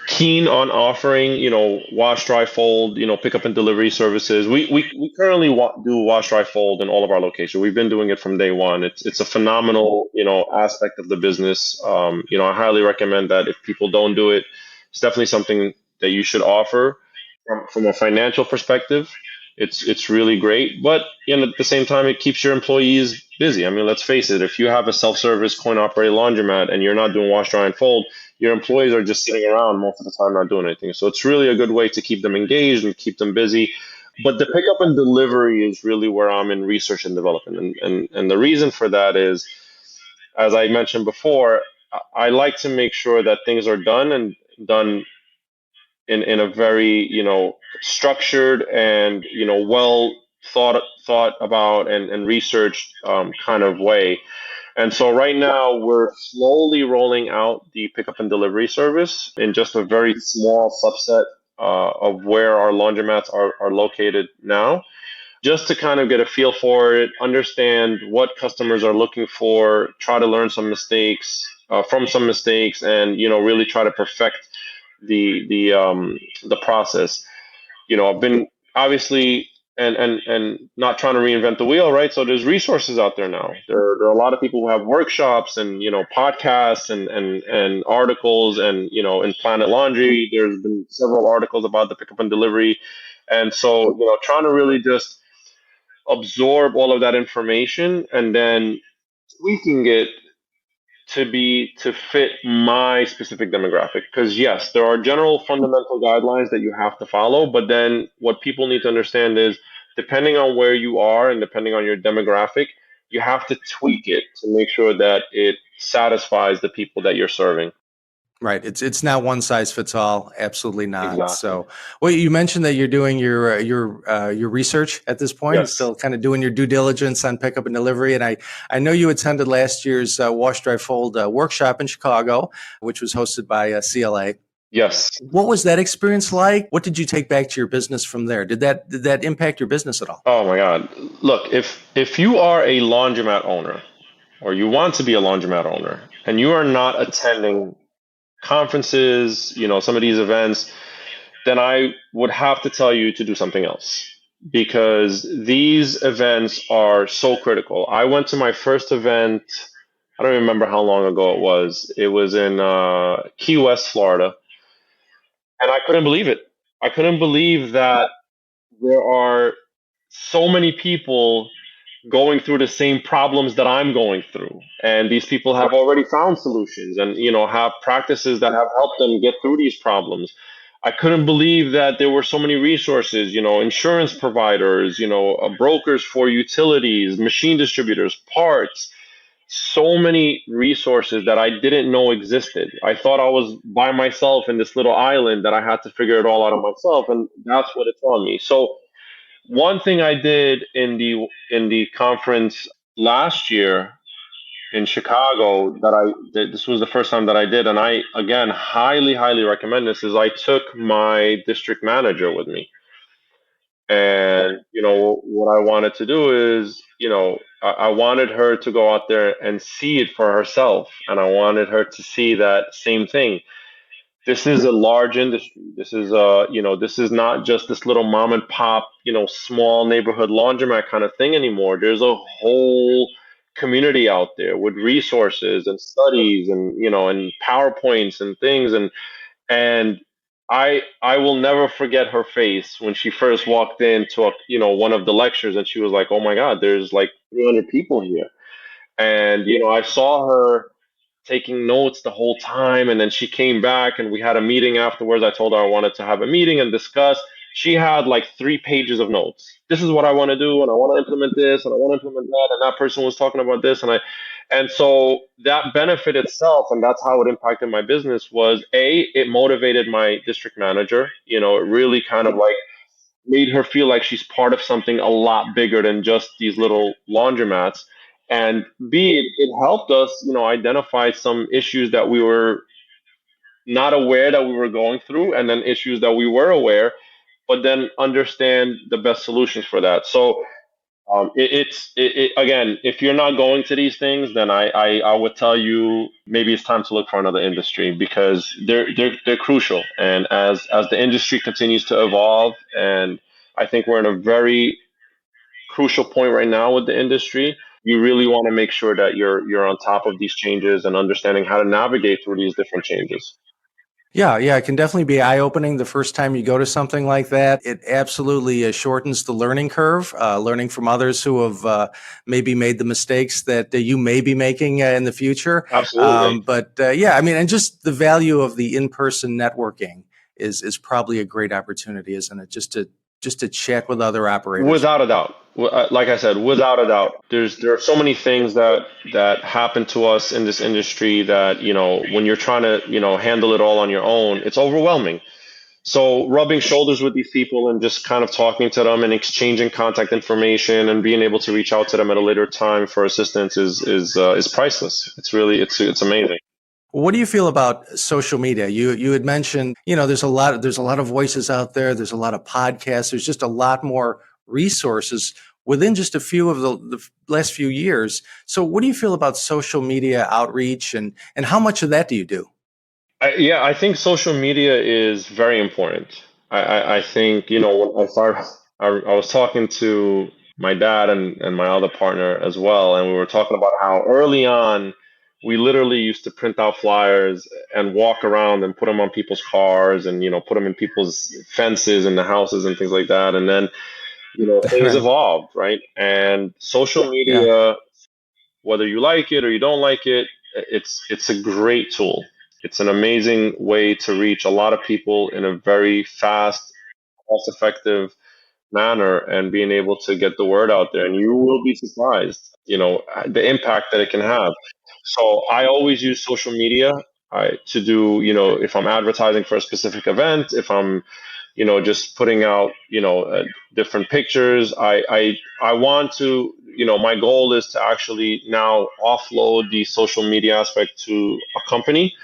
keen on offering, wash, dry, fold, pickup and delivery services. We currently do wash, dry, fold in all of our locations. We've been doing it from day one. It's a phenomenal, aspect of the business. I highly recommend that if people don't do it, it's definitely something that you should offer from a financial perspective. It's really great, but at the same time, it keeps your employees busy. I mean, let's face it, if you have a self-service coin-operated laundromat and you're not doing wash, dry, and fold, your employees are just sitting around most of the time not doing anything. So it's really a good way to keep them engaged and keep them busy. But the pickup and delivery is really where I'm in research and development. And the reason for that is, as I mentioned before, I like to make sure that things are done in a very, structured and, well thought about and researched kind of way. And so right now we're slowly rolling out the pickup and delivery service in just a very small subset of where our laundromats are located now, just to kind of get a feel for it, understand what customers are looking for, try to learn some mistakes, from some mistakes, and really try to perfect the process. I've been obviously and not trying to reinvent the wheel, right? So there's resources out there now. There are a lot of people who have workshops and podcasts and articles, and in Planet Laundry there's been several articles about the pickup and delivery, and so trying to really just absorb all of that information and then tweaking it to fit my specific demographic. Because yes, there are general fundamental guidelines that you have to follow, but then what people need to understand is, depending on where you are and depending on your demographic, you have to tweak it to make sure that it satisfies the people that you're serving. Right. It's not one size fits all. Absolutely not. Exactly. So, well, you mentioned that you're doing your research at this point. Yes. Still kind of doing your due diligence on pickup and delivery. And I know you attended last year's Wash Dry Fold workshop in Chicago, which was hosted by CLA. Yes. What was that experience like? What did you take back to your business from there? Did that impact your business at all? Oh my God. Look, if you are a laundromat owner, or you want to be a laundromat owner, and you are not attending conferences, some of these events, then I would have to tell you to do something else, because these events are so critical. I went to my first event, I don't remember how long ago it was. It was in Key West, Florida, and I couldn't believe it. I couldn't believe that there are so many people going through the same problems that I'm going through. And these people have already found solutions and, have practices that have helped them get through these problems. I couldn't believe that there were so many resources, insurance providers, brokers for utilities, machine distributors, parts, so many resources that I didn't know existed. I thought I was by myself in this little island that I had to figure it all out on myself. And that's what it taught me. So one thing I did in the conference last year in Chicago this was the first time that I did, and I again highly recommend this, is I took my district manager with me. And what I wanted to do is, I wanted her to go out there and see it for herself, and I wanted her to see that same thing. This is a large industry. This is not just this little mom and pop, small neighborhood laundromat kind of thing anymore. There's a whole community out there with resources and studies and, and PowerPoints and things. And I will never forget her face when she first walked into one of the lectures, and she was like, "Oh my God, there's like 300 people here." And, I saw her taking notes the whole time, and then she came back and we had a meeting afterwards. I told her I wanted to have a meeting and discuss. She had like 3 pages of notes. This is what I want to do, and I want to implement this, and I want to implement that, and that person was talking about this, and so that benefit itself, and that's how it impacted my business, was it motivated my district manager. It really kind of like made her feel like she's part of something a lot bigger than just these little laundromats. And B, it helped us, identify some issues that we were not aware that we were going through, and then issues that we were aware, but then understand the best solutions for that. So again, if you're not going to these things, then I would tell you maybe it's time to look for another industry, because they're crucial. And as the industry continues to evolve, and I think we're in a very crucial point right now with the industry, you really want to make sure that you're on top of these changes and understanding how to navigate through these different changes. Yeah, it can definitely be eye-opening the first time you go to something like that. It absolutely shortens the learning curve, learning from others who have maybe made the mistakes that you may be making in the future. Absolutely. And just the value of the in-person networking is probably a great opportunity, isn't it? Just to chat with other operators. Without a doubt. Like I said, without a doubt, there are so many things that happen to us in this industry that, when you're trying to, handle it all on your own, it's overwhelming. So rubbing shoulders with these people and just kind of talking to them and exchanging contact information and being able to reach out to them at a later time for assistance is priceless. It's amazing. What do you feel about social media? You had mentioned, there's a lot of voices out there. There's a lot of podcasts. There's just a lot more resources. within just a few of the last few years. So what do you feel about social media outreach, and how much of that do you do? Yeah, I think social media is very important. I think, when I was talking to my dad and my other partner as well, and we were talking about how early on we literally used to print out flyers and walk around and put them on people's cars and, put them in people's fences and the houses and things like that. And then, things Right. evolved, right? And social Yeah. media, whether you like it or you don't like it, it's a great tool. It's an amazing way to reach a lot of people in a very fast, cost-effective manner and being able to get the word out there. And you will be surprised, the impact that it can have. So I always use social media to do, if I'm advertising for a specific event, if I'm, just putting out, different pictures. I want to, my goal is to actually now offload the social media aspect to a company.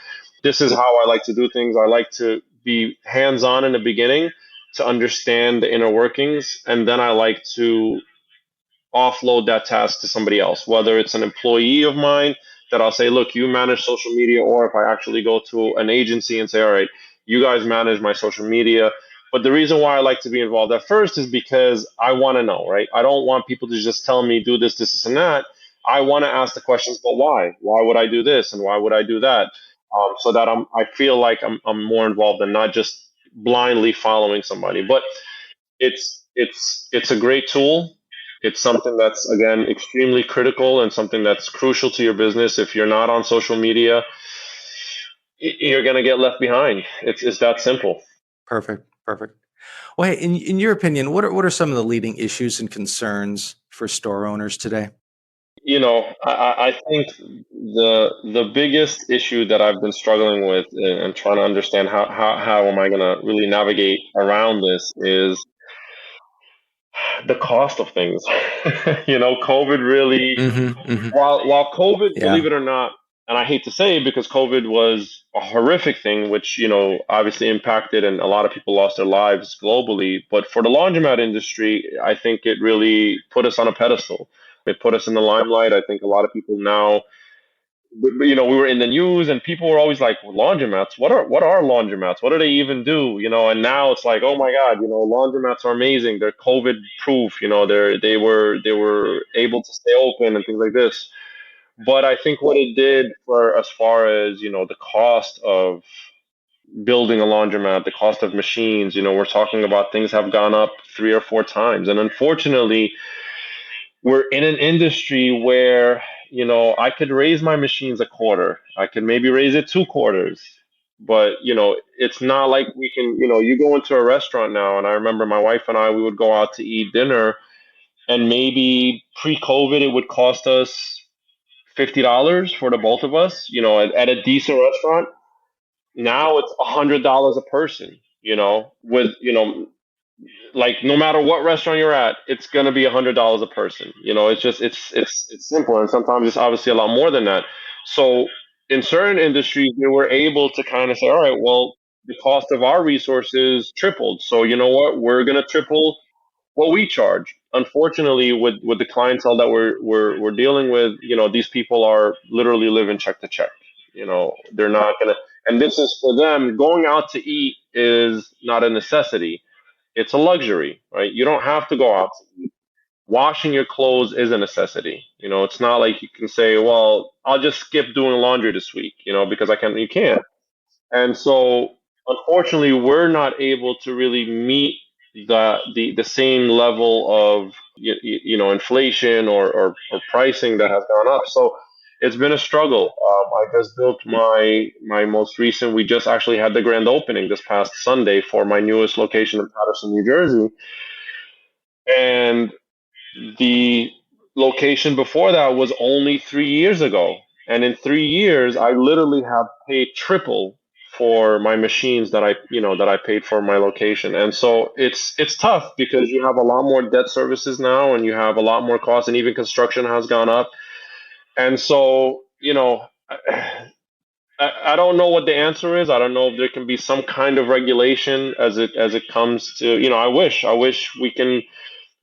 This is how I like to do things. I like to be hands-on in the beginning to understand the inner workings, and then I like to offload that task to somebody else, whether it's an employee of mine that I'll say, look, you manage social media, or if I actually go to an agency and say, all right, you guys manage my social media. But the reason why I like to be involved at first is because I want to know, right? I don't want people to just tell me do this, and that. I want to ask the questions, but why? Why would I do this, and why would I do that? So that I feel like I'm more involved and not just blindly following somebody. But it's a great tool. It's something that's, again, extremely critical and something that's crucial to your business. If you're not on social media, you're going to get left behind. It's that simple. Perfect. Perfect. Well, hey, in your opinion, what are some of the leading issues and concerns for store owners today? I think the biggest issue that I've been struggling with and trying to understand how am I going to really navigate around this is the cost of things. COVID really, Mm-hmm. Mm-hmm. while COVID, Yeah. believe it or not, and I hate to say it because COVID was a horrific thing, which, obviously impacted and a lot of people lost their lives globally. But for the laundromat industry, I think it really put us on a pedestal. It put us in the limelight. I think a lot of people now, we were in the news and people were always like, well, laundromats, what are laundromats? What do they even do? And now it's like, oh my God, laundromats are amazing. They're COVID proof. They were able to stay open and things like this. But I think what it did for as far as, the cost of building a laundromat, the cost of machines, we're talking about things have gone up 3 or 4 times. And unfortunately, we're in an industry where, I could raise my machines a quarter. I could maybe raise it 2 quarters. But, it's not like we can, you go into a restaurant now, and I remember my wife and I, we would go out to eat dinner, and maybe pre-COVID, it would cost us $50 for the both of us, at a decent restaurant. Now it's $100 a person, with, like no matter what restaurant you're at, it's gonna be $100 a person. It's just it's simple, and sometimes it's obviously a lot more than that. So in certain industries, they were able to kind of say, all right, well, the cost of our resources tripled, so you know what, we're gonna triple what we charge. Unfortunately, with the clientele that we're dealing with, these people are literally living check to check. They're not gonna, and this is for them. Going out to eat is not a necessity, it's a luxury, right? You don't have to go out to eat. Washing your clothes is a necessity. It's not like you can say, well, I'll just skip doing laundry this week, because I can. You can't. And so, unfortunately, we're not able to really meet the same level of inflation or pricing that has gone up. So it's been a struggle. I just built my most recent. We just actually had the grand opening this past Sunday for my newest location in Patterson, New Jersey, and the location before that was only 3 years ago. And in 3 years, I literally have paid triple for my machines that I paid for my location. And so it's tough because you have a lot more debt services now and you have a lot more costs, and even construction has gone up. And so, I don't know what the answer is. I don't know if there can be some kind of regulation as it comes to, I wish we can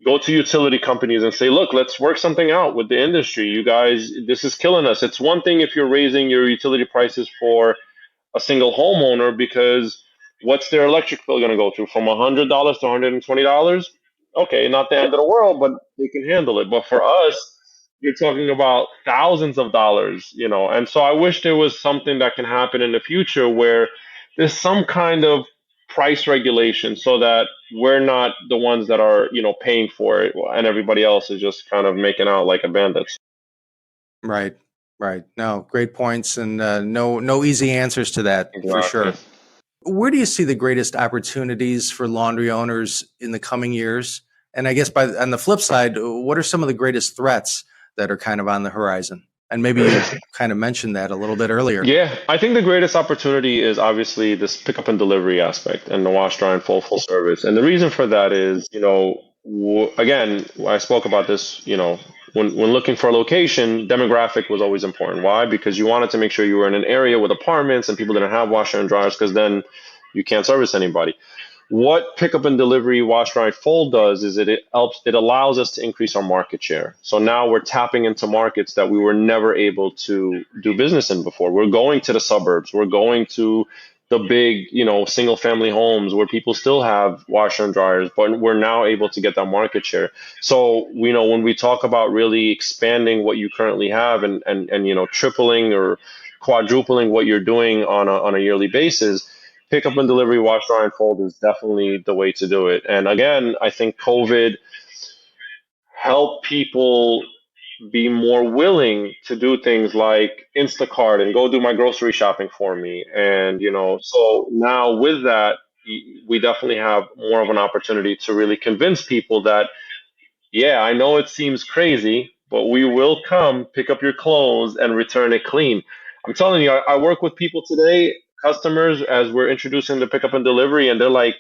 go to utility companies and say, look, let's work something out with the industry. You guys, this is killing us. It's one thing if you're raising your utility prices for a single homeowner, because what's their electric bill going to go to from $100 to $120? Okay, not the end of the world, but they can handle it. But for us, you're talking about thousands of dollars, And so I wish there was something that can happen in the future where there's some kind of price regulation so that we're not the ones that are, paying for it, and everybody else is just kind of making out like a bandit. Right. Right. No, great points, and no easy answers to that for sure. Where do you see the greatest opportunities for laundry owners in the coming years? And I guess on the flip side, what are some of the greatest threats that are kind of on the horizon? And maybe you kind of mentioned that a little bit earlier. Yeah, I think the greatest opportunity is obviously this pickup and delivery aspect and the wash, dry, and fold full service. And the reason for that is, again, I spoke about this, when looking for a location, demographic was always important. Why? Because you wanted to make sure you were in an area with apartments and people didn't have washer and dryers, because then you can't service anybody. What pickup and delivery, wash, dry, and fold does is it allows us to increase our market share. So now we're tapping into markets that we were never able to do business in before. We're going to the suburbs. We're going to the big, single family homes where people still have washer and dryers, but we're now able to get that market share. So, when we talk about really expanding what you currently have and tripling or quadrupling what you're doing on a yearly basis, pickup and delivery, wash, dry, and fold is definitely the way to do it. And again, I think COVID helped people be more willing to do things like Instacart and go do my grocery shopping for me. And, so now with that, we definitely have more of an opportunity to really convince people that, yeah, I know it seems crazy, but we will come pick up your clothes and return it clean. I'm telling you, I work with people today, customers, as we're introducing the pickup and delivery, and they're like,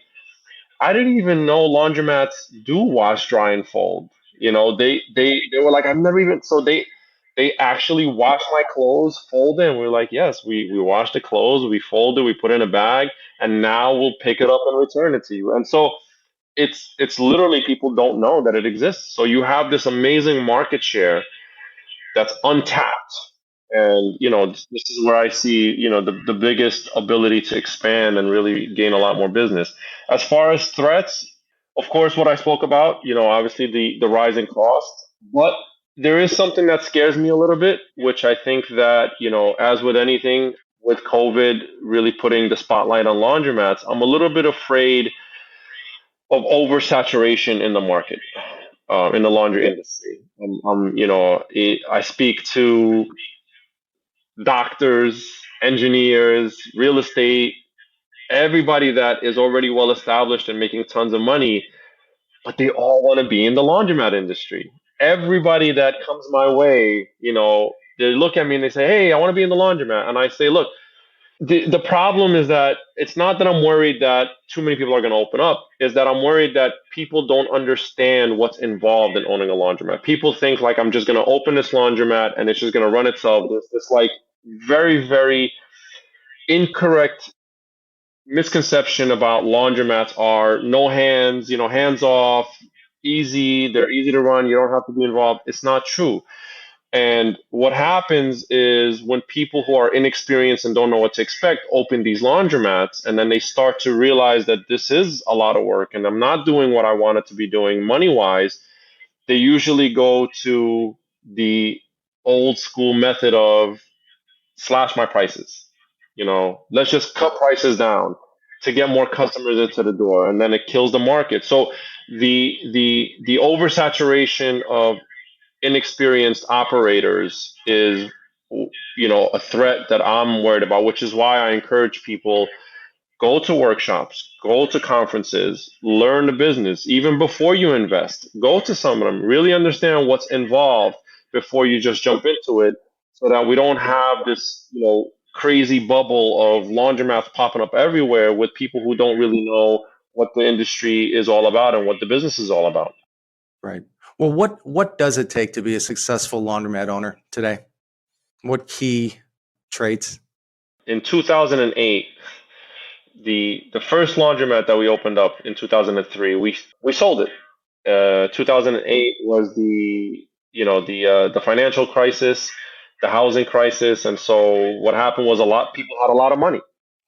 I didn't even know laundromats do wash, dry, and fold. They were like, I've never even, so they actually wash my clothes, fold it, and we're like, yes, we wash the clothes, we fold it, we put it in a bag, and now we'll pick it up and return it to you. And so it's literally, people don't know that it exists. So you have this amazing market share that's untapped. And, this is where I see, the biggest ability to expand and really gain a lot more business. As far as threats, of course, what I spoke about, obviously the rising cost, but there is something that scares me a little bit, which I think that, as with anything, with COVID really putting the spotlight on laundromats, I'm a little bit afraid of oversaturation in the market, in the laundry industry. I speak to doctors, engineers, real estate, everybody that is already well established and making tons of money, but they all want to be in the laundromat industry. Everybody that comes my way, they look at me and they say, hey, I want to be in the laundromat. And I say, look, the problem is that it's not that I'm worried that too many people are going to open up, is that I'm worried that people don't understand what's involved in owning a laundromat. People think like, I'm just going to open this laundromat and it's just going to run itself. There's this like very, very incorrect misconception about laundromats are no hands, hands off, easy, they're easy to run, you don't have to be involved. It's not true. And what happens is when people who are inexperienced and don't know what to expect open these laundromats, and then they start to realize that this is a lot of work and I'm not doing what I wanted to be doing money wise, they usually go to the old school method of slash my prices. Let's just cut prices down to get more customers into the door, and then it kills the market. So the oversaturation of inexperienced operators is, a threat that I'm worried about, which is why I encourage people, go to workshops, go to conferences, learn the business even before you invest. Go to some of them, really understand what's involved before you just jump into it, so that we don't have this, crazy bubble of laundromats popping up everywhere with people who don't really know what the industry is all about and what the business is all about. Right. Well, what does it take to be a successful laundromat owner today? What key traits? In 2008, the first laundromat that we opened up in 2003, we sold it. 2008 was the financial crisis, the housing crisis, and so what happened was a lot people had a lot of money.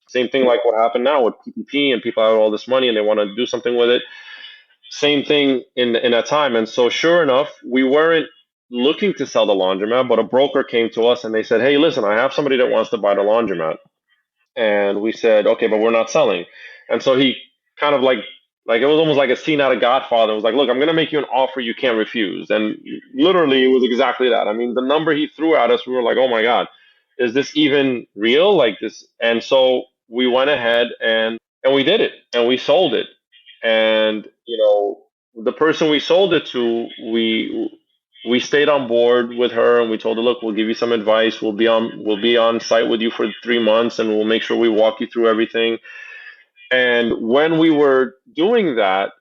Same thing like what happened now with PPP, and people have all this money and they want to do something with it. Same thing in that time, and so sure enough, we weren't looking to sell the laundromat, but a broker came to us and they said, "Hey, listen, I have somebody that wants to buy the laundromat." And we said, okay, but we're not selling. And so he kind of like it was almost like a scene out of Godfather. It was like, look, I'm going to make you an offer you can't refuse. And literally, it was exactly that. I mean, the number he threw at us, we were like, oh my God, is this even real? Like this. And so we went ahead and we did it and we sold it. And, the person we sold it to, we stayed on board with her and we told her, look, we'll give you some advice. We'll be on site with you for 3 months and we'll make sure we walk you through everything. And when we were doing that,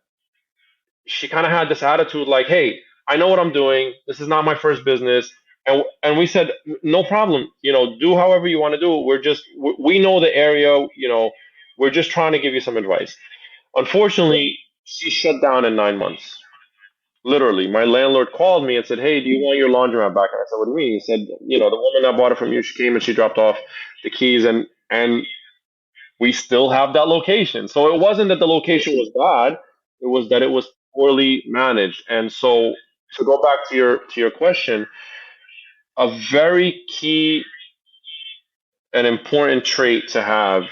she kind of had this attitude like, hey, I know what I'm doing. This is not my first business. And we said, no problem. Do however you want to do. We know the area, we're just trying to give you some advice. Unfortunately, she shut down in 9 months. Literally, my landlord called me and said, "Hey, do you want your laundromat back?" And I said, "What do you mean?" He said, "The woman that bought it from you, she came and she dropped off the keys, and we still have that location." So it wasn't that the location was bad; it was that it was poorly managed. And so, to go back to your question, a very key and important trait to have,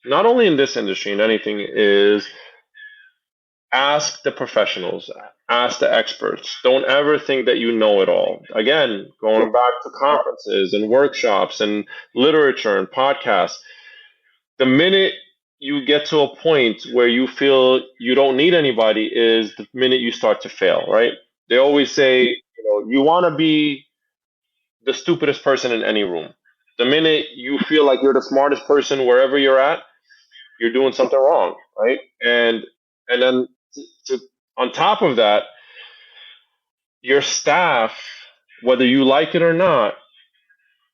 not only in this industry in anything, is ask the professionals, ask the experts. Don't ever think that you know it all. Again, going back to conferences and workshops and literature and podcasts, the minute you get to a point where you feel you don't need anybody is the minute you start to fail, right? They always say, you want to be the stupidest person in any room. The minute you feel like you're the smartest person wherever you're at, you're doing something wrong, right? And then to, on top of that, your staff, whether you like it or not,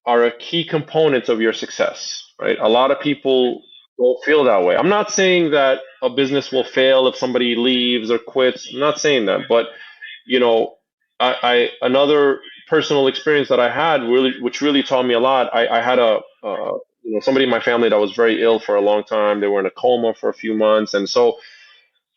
are a key component of your success, right? A lot of people don't feel that way. I'm not saying that a business will fail if somebody leaves or quits. I'm not saying that, but you know, I another personal experience that I had which really taught me a lot. I had somebody in my family that was very ill for a long time. They were in a coma for a few months, and so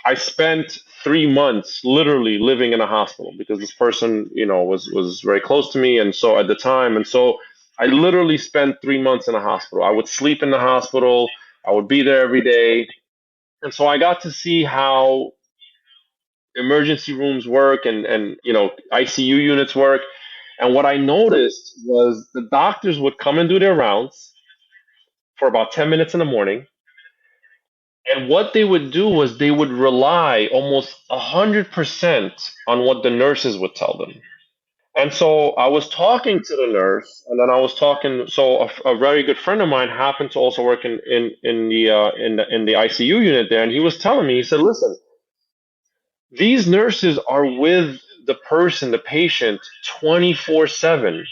I spent 3 months literally living in a hospital because this person, was very close to me, and so at the time, and so I literally spent 3 months in a hospital. I would sleep in the hospital. I would be there every day, and so I got to see how emergency rooms work and ICU units work. And what I noticed was the doctors would come and do their rounds for about 10 minutes in the morning. And what they would do was they would rely almost 100% on what the nurses would tell them. And so I was talking to the nurse, and then I was talking. So a very good friend of mine happened to also work in the ICU unit there, and he was telling me. He said, "Listen, these nurses are with the person, the patient, 24/7.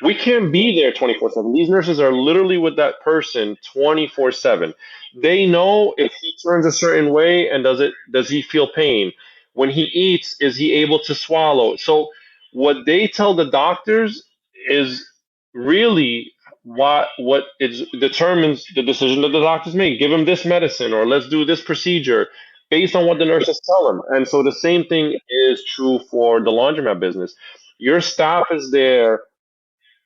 We can't be there 24/7. These nurses are literally with that person 24/7. They know if he turns a certain way and does he feel pain? When he eats, is he able to swallow?" So what they tell the doctors is really what is determines the decision that the doctors make. Give him this medicine or let's do this procedure based on what the nurses tell him. And so the same thing is true for the laundromat business. Your staff is there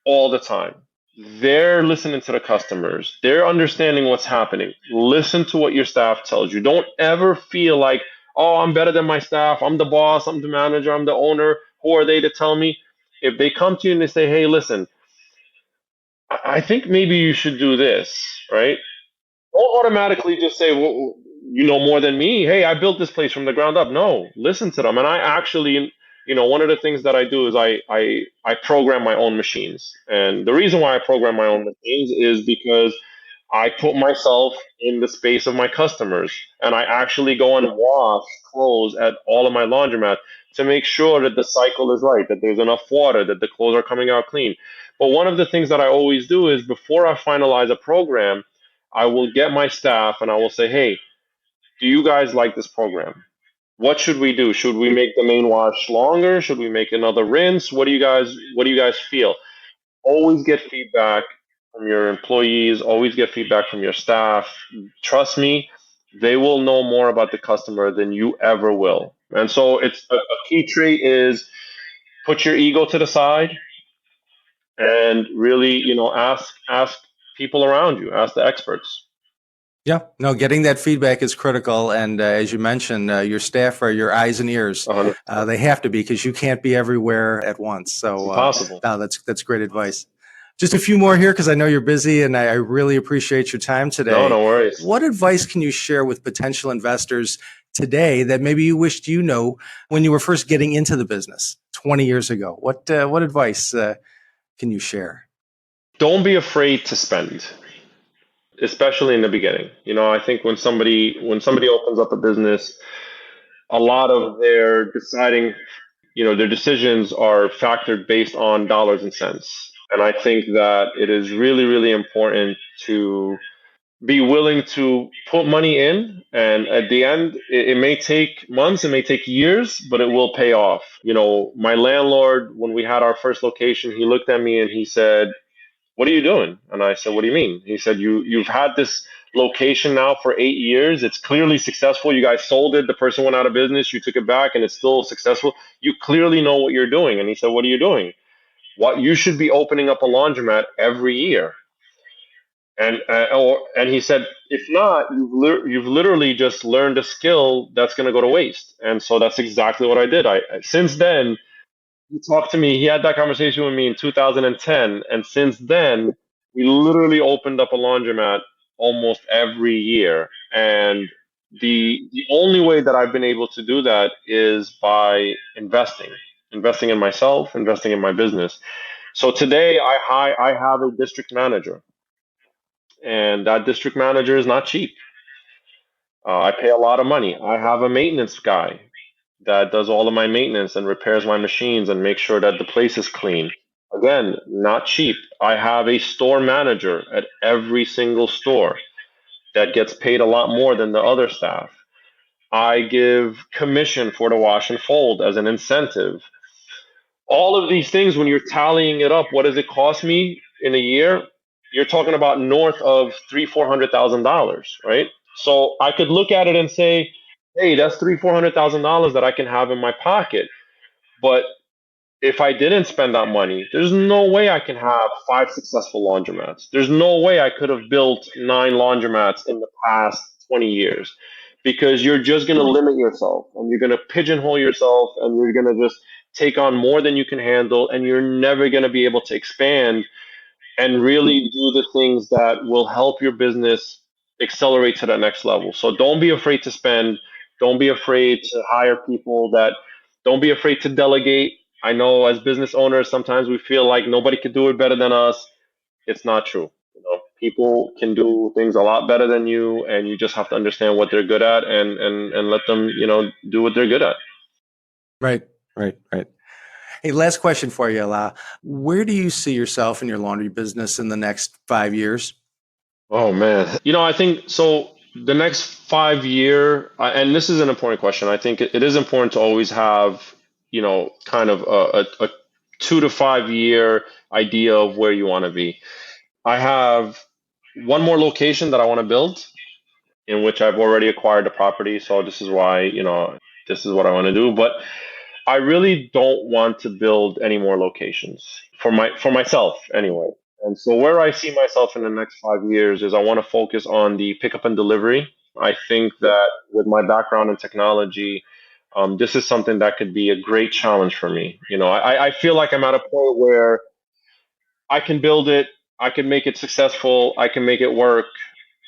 all the time. They're listening to the customers. They're understanding what's happening. Listen to what your staff tells you. Don't ever feel like, oh, I'm better than my staff. I'm the boss. I'm the manager. I'm the owner. Who are they to tell me? If they come to you and they say, hey, listen, I think maybe you should do this, right? Don't automatically just say, well, you know more than me. Hey, I built this place from the ground up. No, listen to them. And I actually, one of the things that I do is I program my own machines. And the reason why I program my own machines is because I put myself in the space of my customers, and I actually go and wash clothes at all of my laundromats to make sure that the cycle is right, that there's enough water, that the clothes are coming out clean. But one of the things that I always do is before I finalize a program, I will get my staff and I will say, hey, do you guys like this program? What should we do? Should we make the main wash longer? Should we make another rinse? What do you guys feel? Always get feedback from your employees, always get feedback from your staff. Trust me, they will know more about the customer than you ever will. And so it's a key trait is put your ego to the side and really, ask people around you, ask the experts. Yeah, no, getting that feedback is critical. And as you mentioned, your staff are your eyes and ears. 100%. They have to be because you can't be everywhere at once. It's So impossible. no, that's great advice. Just a few more here because I know you're busy and I really appreciate your time today. No worries. What advice can you share with potential investors today that maybe you wished you know when you were first getting into the business 20 years ago? What advice can you share? Don't be afraid to spend, especially in the beginning. I think when somebody opens up a business, a lot of their decisions are factored based on dollars and cents. And I think that it is really, really important to be willing to put money in. And at the end, it may take months, it may take years, but it will pay off. My landlord, when we had our first location, he looked at me and he said, "What are you doing?" And I said, "What do you mean?" He said, "You've had this location now for 8 years. It's clearly successful. You guys sold it. The person went out of business. You took it back and it's still successful. You clearly know what you're doing." And he said, "What are you doing? What you should be opening up a laundromat every year." And he said, "If not, you've literally just learned a skill that's going to go to waste." And so that's exactly what I did. Since then, he talked to me. He had that conversation with me in 2010, and since then, we literally opened up a laundromat almost every year. And the only way that I've been able to do that is by investing in myself, investing in my business. So today, I have a district manager, and that district manager is not cheap. I pay a lot of money. I have a maintenance guy that does all of my maintenance and repairs my machines and makes sure that the place is clean. Again, not cheap. I have a store manager at every single store that gets paid a lot more than the other staff. I give commission for the wash and fold as an incentive. All of these things, when you're tallying it up, what does it cost me in a year? You're talking about north of $400,000, right? So I could look at it and say, "Hey, that's $400,000 that I can have in my pocket." But if I didn't spend that money, there's no way I can have 5 successful laundromats. There's no way I could have built 9 laundromats in the past 20 years, because you're just going to limit yourself and you're going to pigeonhole yourself and you're going to just take on more than you can handle, and you're never going to be able to expand and really do the things that will help your business accelerate to that next level. So don't be afraid to spend. Don't be afraid to hire people don't be afraid to delegate. I know as business owners, sometimes we feel like nobody could do it better than us. It's not true. People can do things a lot better than you, and you just have to understand what they're good at and let them, do what they're good at. Right. Hey, last question for you, Alaa. Where do you see yourself in your laundry business in the next 5 years? Oh man, I think so. The next 5 year, and this is an important question. I think it is important to always have, kind of a 2 to 5 year idea of where you want to be. I have one more location that I want to build, in which I've already acquired the property. So this is why, this is what I want to do. But I really don't want to build any more locations for myself anyway. And so where I see myself in the next 5 years is I want to focus on the pickup and delivery. I think that with my background in technology, this is something that could be a great challenge for me. I feel like I'm at a point where I can build it, I can make it successful, I can make it work.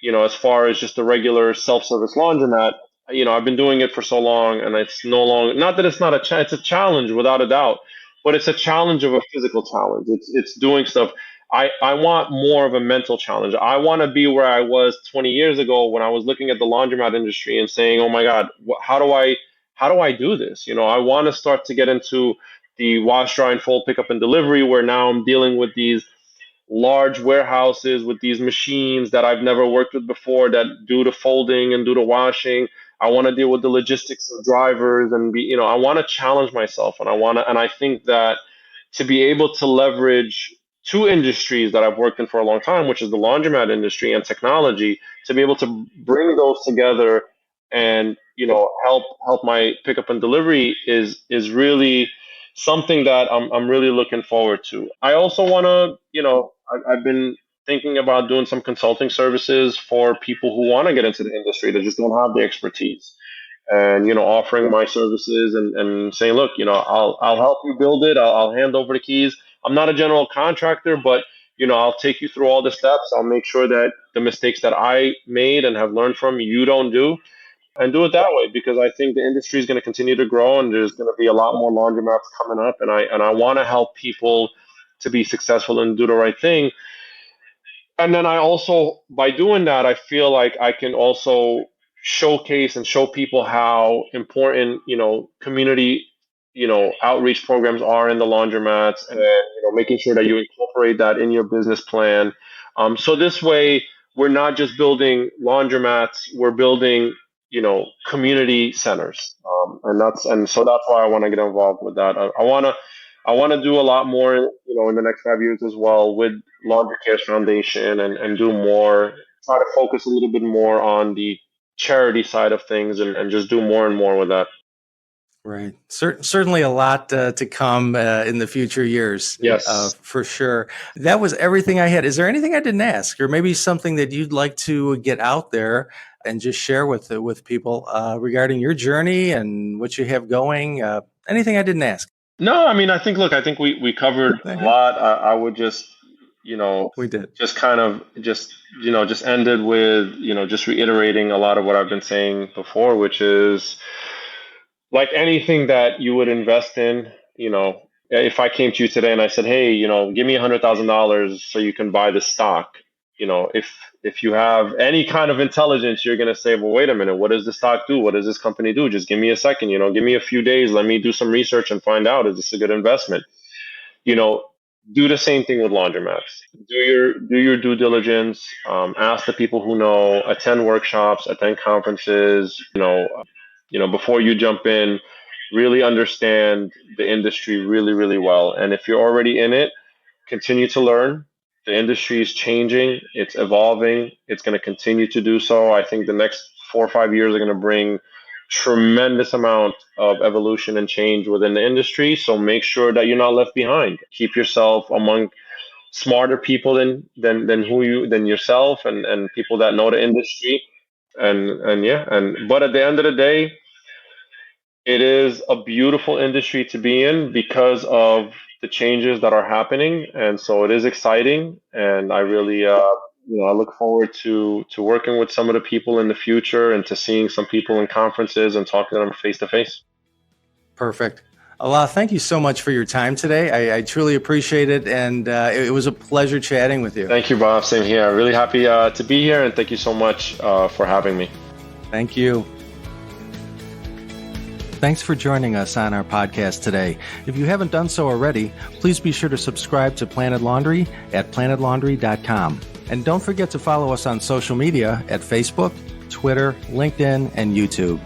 As far as just a regular self-service laundromat, I've been doing it for so long, and it's no longer, not that it's not it's a challenge without a doubt, but it's a challenge of a physical challenge. It's doing stuff. I want more of a mental challenge. I want to be where I was 20 years ago when I was looking at the laundromat industry and saying, "Oh my God, how do I do this?" I want to start to get into the wash, dry, and fold, pickup and delivery, where now I'm dealing with these large warehouses with these machines that I've never worked with before that do the folding and do the washing. I want to deal with the logistics of drivers and I want to challenge myself, and I think that to be able to leverage two industries that I've worked in for a long time, which is the laundromat industry and technology, to be able to bring those together and help my pickup and delivery is really something that I'm really looking forward to. I also want to, I've been thinking about doing some consulting services for people who want to get into the industry that just don't have the expertise, and offering my services and saying, look, I'll help you build it. I'll hand over the keys. I'm not a general contractor, but I'll take you through all the steps. I'll make sure that the mistakes that I made and have learned from you don't do, and do it that way, because I think the industry is going to continue to grow and there's going to be a lot more laundromats coming up, and I want to help people to be successful and do the right thing. And then I also, by doing that, I feel like I can also showcase and show people how important, community, outreach programs are in the laundromats, and making sure that you incorporate that in your business plan. So this way, we're not just building laundromats, we're building, community centers. So that's why I want to get involved with that. I want to do a lot more, in the next 5 years as well with LaundryCares Foundation, and do more, try to focus a little bit more on the charity side of things, and just do more and more with that. Right. Certainly a lot to come in the future years. Yes. For sure. That was everything I had. Is there anything I didn't ask, or maybe something that you'd like to get out there and just share with people regarding your journey and what you have going? Anything I didn't ask? No, I mean, I think we covered a lot. I would just, we did just kind of just ended with, just reiterating a lot of what I've been saying before, which is like anything that you would invest in, if I came to you today and I said, hey, give me $100,000 so you can buy the stock, if you have any kind of intelligence, you're going to say, well, wait a minute, what does the stock do? What does this company do? Just give me a second, give me a few days. Let me do some research and find out, is this a good investment? Do the same thing with laundromats. Do your due diligence. Ask the people who know. Attend workshops. Attend conferences. Before you jump in, really understand the industry really, really well. And if you're already in it, continue to learn. The industry is changing. It's evolving. It's going to continue to do so. I think the next 4 or 5 years are going to bring tremendous amount of evolution and change within the industry. So make sure that you're not left behind. Keep yourself among smarter people than yourself, and people that know the industry. But at the end of the day, it is a beautiful industry to be in because of the changes that are happening, and so it is exciting. And I really, I look forward to working with some of the people in the future, and to seeing some people in conferences and talking to them face to face. Perfect. Alaa, thank you so much for your time today. I truly appreciate it, and it was a pleasure chatting with you. Thank you, Bob. Same here. Really happy to be here, and thank you so much for having me. Thank you. Thanks for joining us on our podcast today. If you haven't done so already, please be sure to subscribe to Planet Laundry at PlanetLaundry.com. And don't forget to follow us on social media at Facebook, Twitter, LinkedIn, and YouTube.